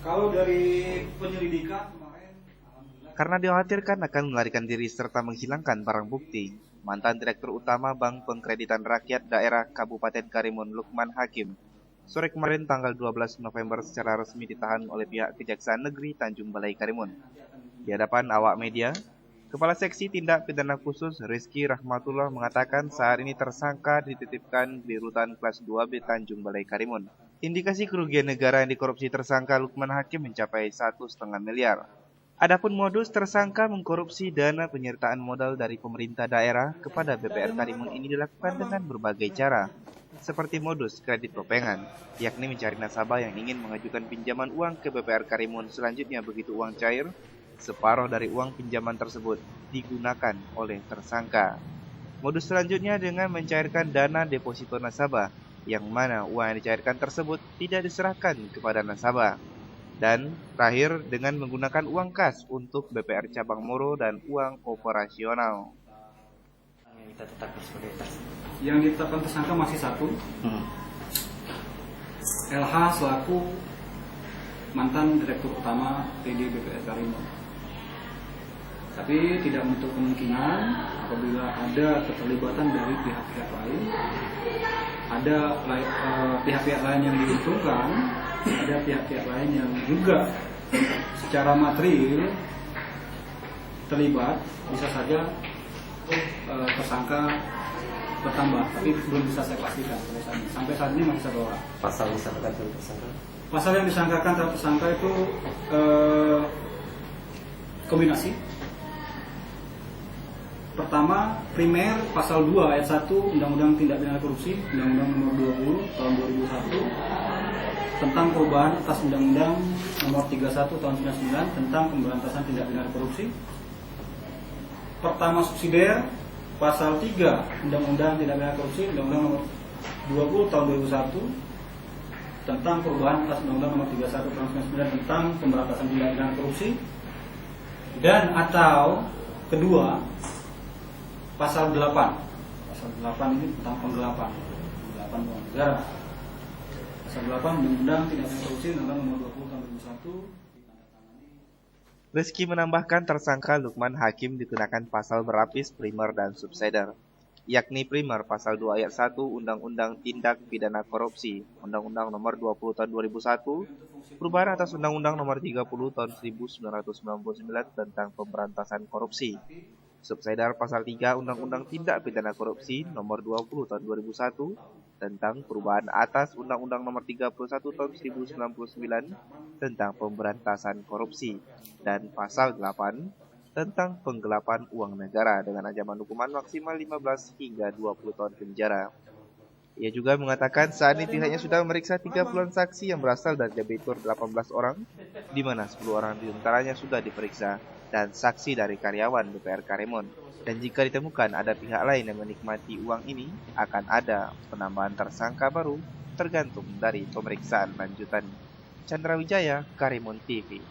Kalau dari penyelidikan kemarin, alhamdulillah. Karena dikhawatirkan akan melarikan diri serta menghilangkan barang bukti, mantan Direktur Utama Bank Pengkreditan Rakyat Daerah Kabupaten Karimun Lukman Hakim sore kemarin tanggal 12 November secara resmi ditahan oleh pihak Kejaksaan Negeri Tanjung Balai Karimun. Di hadapan awak media, Kepala Seksi Tindak Pidana Khusus Rizky Rahmatullah mengatakan saat ini tersangka dititipkan di Rutan Kelas 2B Tanjung Balai Karimun. Indikasi kerugian negara yang dikorupsi tersangka Lukman Hakim mencapai 1,5 miliar. Adapun modus tersangka mengkorupsi dana penyertaan modal dari pemerintah daerah kepada BPR Karimun ini dilakukan dengan berbagai cara, seperti modus kredit lopengan, yakni mencari nasabah yang ingin mengajukan pinjaman uang ke BPR Karimun. Selanjutnya begitu uang cair, separuh dari uang pinjaman tersebut digunakan oleh tersangka. Modus selanjutnya dengan mencairkan dana deposito nasabah, yang mana uang yang dicairkan tersebut tidak diserahkan kepada nasabah. Dan terakhir dengan menggunakan uang kas untuk BPR Cabang Moro dan uang operasional. Yang ditetapkan tersangka masih satu, LH selaku mantan Direktur Utama PD BPR Karimun. Tapi tidak menutup kemungkinan apabila ada keterlibatan dari pihak-pihak lain, ada pihak-pihak lain yang diuntungkan, ada pihak-pihak lain yang juga secara material terlibat, bisa saja tersangka bertambah, tapi belum bisa saya pastikan sampai saat ini masih satu orang. Pasal disangkakan terhadap tersangka? Pasal yang disangkakan terhadap tersangka itu kombinasi. Pertama, primer pasal 2 ayat 1 Undang-Undang Tindak Pidana Korupsi, Undang-Undang Nomor 20 Tahun 2001 tentang perubahan atas Undang-Undang Nomor 31 Tahun 1999 tentang pemberantasan tindak pidana korupsi. Pertama subsidiar pasal 3 Undang-Undang Tindak Pidana Korupsi, Undang-Undang Nomor 20 Tahun 2001 tentang perubahan atas Undang-Undang Nomor 31 Tahun 1999 tentang pemberantasan tindak pidana korupsi. Dan atau kedua, pasal 8. Pasal 8 ini tentang penggelapan uang negara. Pasal 8 Undang-Undang Tindak Pidana Korupsi Undang-Undang Nomor 20 Tahun 2001. Rizky menambahkan tersangka Lukman Hakim dikenakan pasal berlapis primer dan subsidiar, yakni primer pasal 2 ayat 1 Undang-Undang Tindak Pidana Korupsi, Undang-Undang Nomor 20 Tahun 2001, perubahan atas Undang-Undang Nomor 30 Tahun 1999 tentang pemberantasan korupsi. Subsidiar pasal 3 Undang-Undang Tindak Pidana Korupsi Nomor 20 Tahun 2001 tentang perubahan atas Undang-Undang Nomor 31 Tahun 1999 tentang pemberantasan korupsi, dan pasal 8 tentang penggelapan uang negara dengan ancaman hukuman maksimal 15 hingga 20 tahun penjara. Ia juga mengatakan saat ini pihaknya sudah memeriksa 30-an saksi yang berasal dari debitur 18 orang, di mana 10 orang diantaranya sudah diperiksa, dan saksi dari karyawan BPR Karimun. Dan jika ditemukan ada pihak lain yang menikmati uang ini, akan ada penambahan tersangka baru tergantung dari pemeriksaan lanjutan. Chandra Wijaya, Karimun TV.